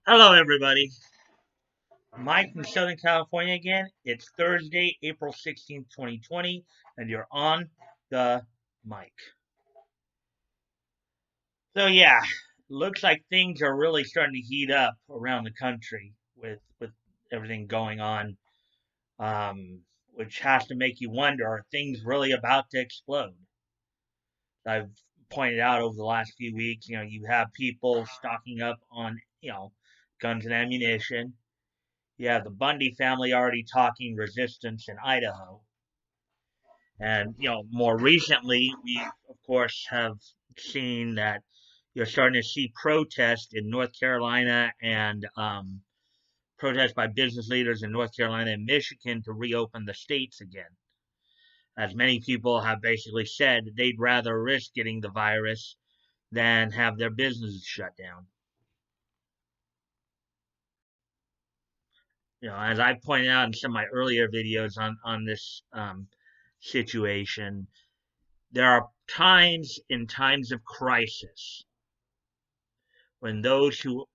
Hello, everybody. Mike from Southern California again. It's Thursday, April 16th, 2020, and you're on the mic. So, yeah, looks like things are really starting to heat up around the country with everything going on, which has to make you wonder, are things really about to explode? I've pointed out over the last few weeks, you have people stocking up on, guns and ammunition. You have the Bundy family already talking resistance in Idaho. And, more recently, we, of course, have seen that you're starting to see protests in North Carolina and protests by business leaders in North Carolina and Michigan to reopen the states again. As many people have basically said, they'd rather risk getting the virus than have their businesses shut down. As I pointed out in some of my earlier videos on this situation, there are times in times of crisis when those who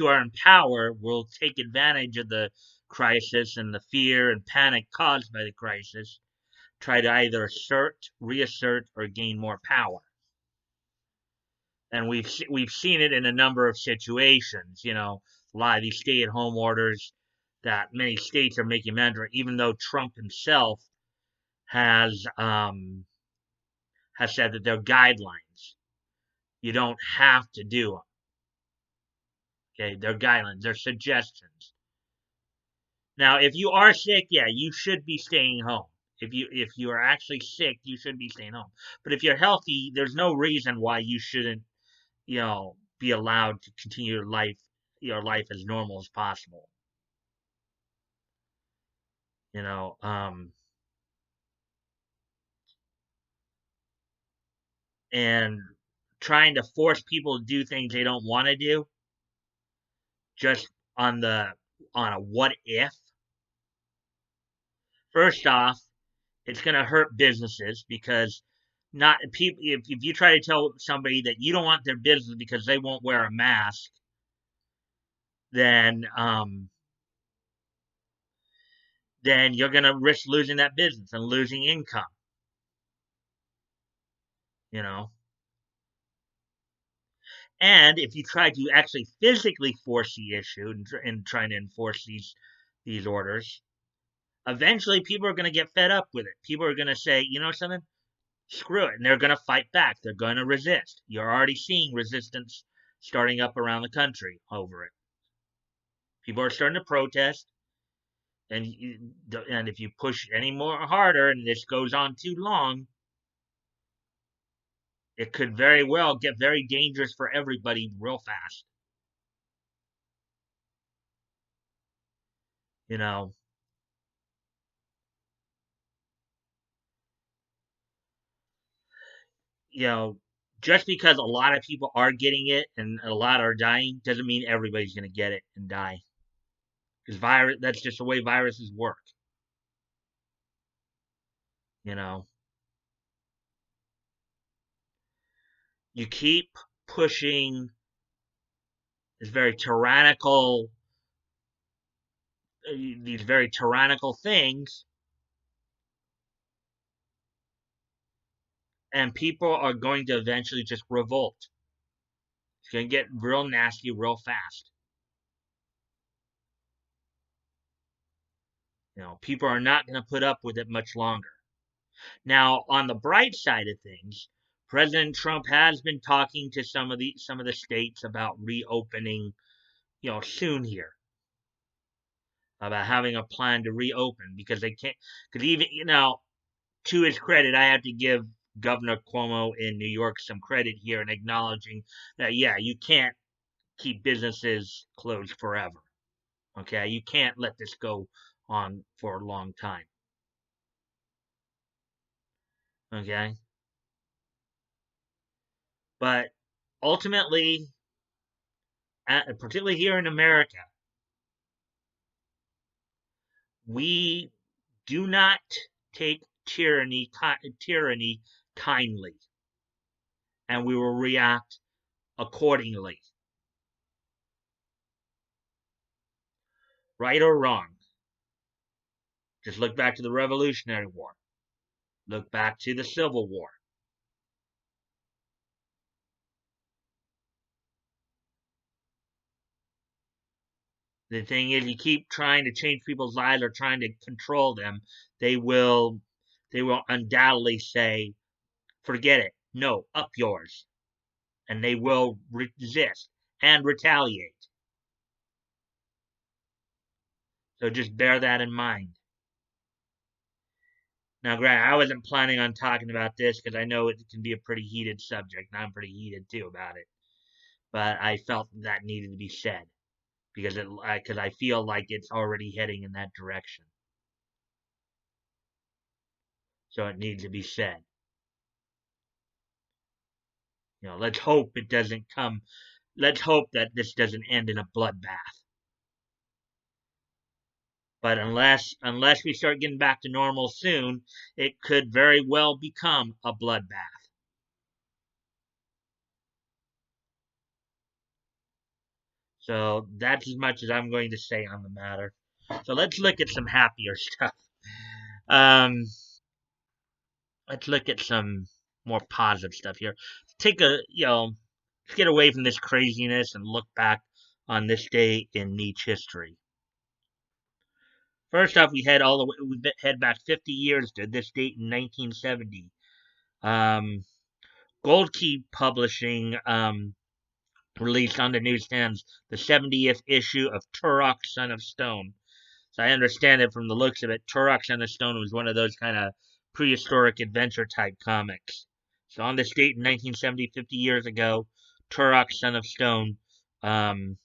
are in power will take advantage of the crisis and the fear and panic caused by the crisis, try to either assert, reassert, or gain more power. And we've seen it in a number of situations. A lot of these stay-at-home orders that many states are making mandatory, even though Trump himself has has said that they're guidelines. You don't have to do them. Okay, they're guidelines, they're suggestions. Now, if you are sick, yeah, you should be staying home. If you are actually sick, you should be staying home. But if you're healthy, there's no reason why you shouldn't, be allowed to continue your life as normal as possible. You know, and trying to force people to do things they don't want to do just on a what if. First off, it's going to hurt businesses because not people if you try to tell somebody that you don't want their business because they won't wear a mask, then then you're going to risk losing that business and losing income, you know. And if you try to actually physically force the issue and trying to enforce these orders, eventually people are going to get fed up with it. People are going to say, you know something, screw it, and they're going to fight back. They're going to resist. You're already seeing resistance starting up around the country over it. People are starting to protest, and if you push any more harder and this goes on too long, it could very well get very dangerous for everybody real fast. You know, you know, just because a lot of people are getting it and a lot are dying doesn't mean everybody's going to get it and die. Because that's just the way viruses work. You know, you keep pushing this very tyrannical, these very tyrannical things, and people are going to eventually just revolt. It's going to get real nasty real fast. People are not going to put up with it much longer. Now, on the bright side of things, President Trump has been talking to some of the states about reopening, soon here, about having a plan to reopen because they can't. Because even to his credit, I have to give Governor Cuomo in New York some credit here in acknowledging that, yeah, you can't keep businesses closed forever. Okay, you can't let this go on for a long time. Okay, but ultimately, particularly here in America, we do not take tyranny kindly, and we will react accordingly. Right or wrong. Just look back to the Revolutionary War. Look back to the Civil War. The thing is, you keep trying to change people's lives or trying to control them, they will undoubtedly say, "Forget it. No, up yours." And they will resist and retaliate. So just bear that in mind. Now, granted, I wasn't planning on talking about this because I know it can be a pretty heated subject, and I'm pretty heated too about it. But I felt that needed to be said because I feel like it's already heading in that direction. So it needs to be said. Let's hope it doesn't come. Let's hope that this doesn't end in a bloodbath. But unless we start getting back to normal soon, it could very well become a bloodbath. So that's as much as I'm going to say on the matter. So let's look at some happier stuff. Um, let's look at some more positive stuff here. Take a let's get away from this craziness and look back on this day in Nietzsche history. First off, we head back 50 years to this date in 1970. Um, Gold Key Publishing released on the newsstands the 70th issue of Turok, Son of Stone. So I understand it from the looks of it. Turok, Son of Stone was one of those kind of prehistoric adventure type comics. So on this date in 1970, 50 years ago, Turok, Son of Stone um,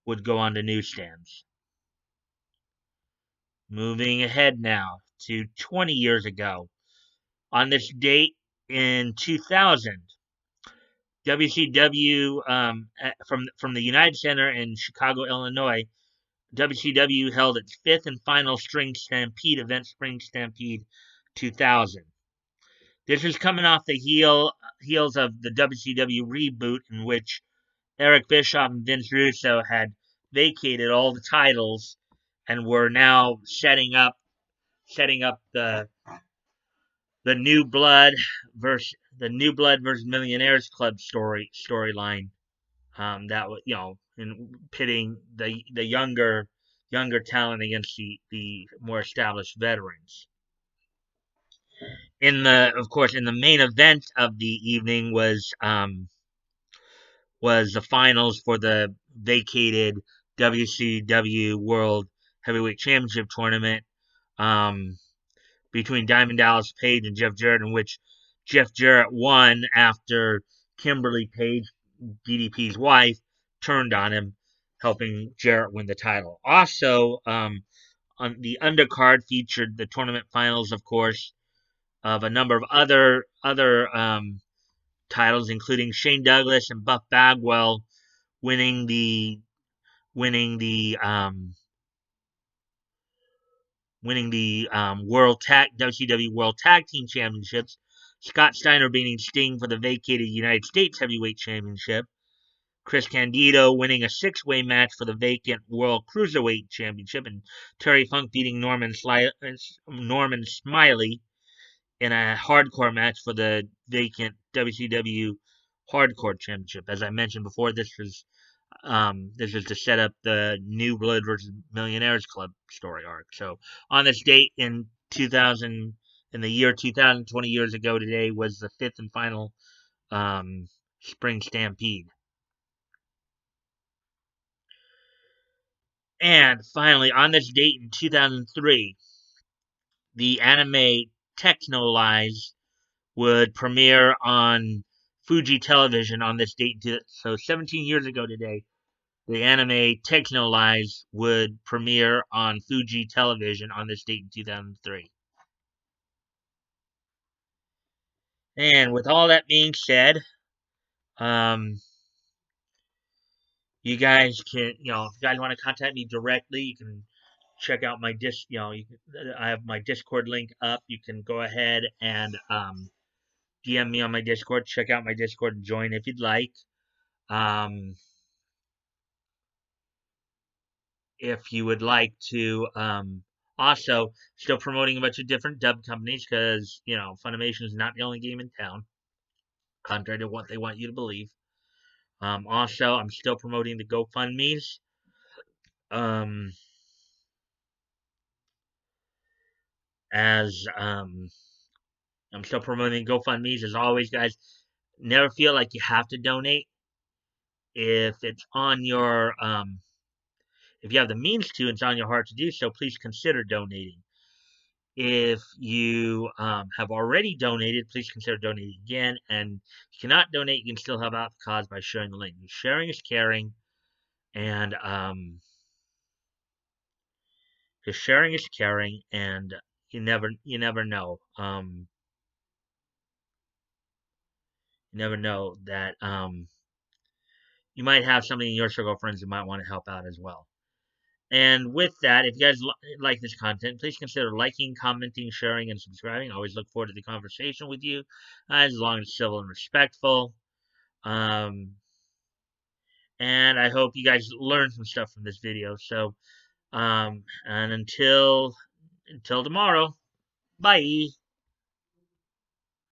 would go on the newsstands. Moving ahead now to 20 years ago. On this date in 2000, WCW from the United Center in Chicago, Illinois, WCW held its fifth and final Spring Stampede event, Spring Stampede 2000. This is coming off the heels of the WCW reboot, in which Eric Bischoff and Vince Russo had vacated all the titles and were now setting up the New Blood versus Millionaires Club storyline. That was in pitting the younger talent against the more established veterans. Of course, in the main event of the evening was the finals for the vacated WCW World Heavyweight Championship tournament um, between Diamond Dallas Page and Jeff Jarrett, in which Jeff Jarrett won after Kimberly Page, DDP's wife, turned on him, helping Jarrett win the title. Also, on the undercard featured the tournament finals, of course, of a number of other titles, including Shane Douglas and Buff Bagwell winning the winning the World Tag WCW World Tag Team Championships. Scott Steiner beating Sting for the vacated United States Heavyweight Championship. Chris Candido winning a six-way match for the vacant World Cruiserweight Championship, and Terry Funk beating Norman Smiley in a hardcore match for the vacant WCW Hardcore Championship. As I mentioned before, this is to set up the New Blood versus Millionaires Club story arc. So on this date in 2000, in the year 2000, 20 years ago today, was the fifth and final Spring Stampede. And finally, on this date in 2003, the anime Technolize would premiere on Fuji Television on this date. So 17 years ago today, the anime Technolize would premiere on Fuji Television on this date in 2003. And with all that being said, um, you guys can, if you guys want to contact me directly, you can check out my I have my Discord link up. You can go ahead and DM me on my Discord. Check out my Discord and join if you'd like. If you would like to, also still promoting a bunch of different dub companies because Funimation is not the only game in town, contrary to what they want you to believe. Also, I'm still promoting the GoFundMe's. As I'm still promoting GoFundMe's as always, guys. Never feel like you have to donate if it's on your if you have the means to and it's on your heart to do so. Please consider donating. If you have already donated, please consider donating again. And if you cannot donate, you can still help out the cause by sharing the link. Sharing is caring, and because sharing is caring, and you never know. You never know that you might have somebody in your circle of friends who might want to help out as well. And with that, if you guys like this content, please consider liking, commenting, sharing, and subscribing. I always look forward to the conversation with you, as long as it's civil and respectful. Um, and I hope you guys learned some stuff from this video. So, and until tomorrow, bye.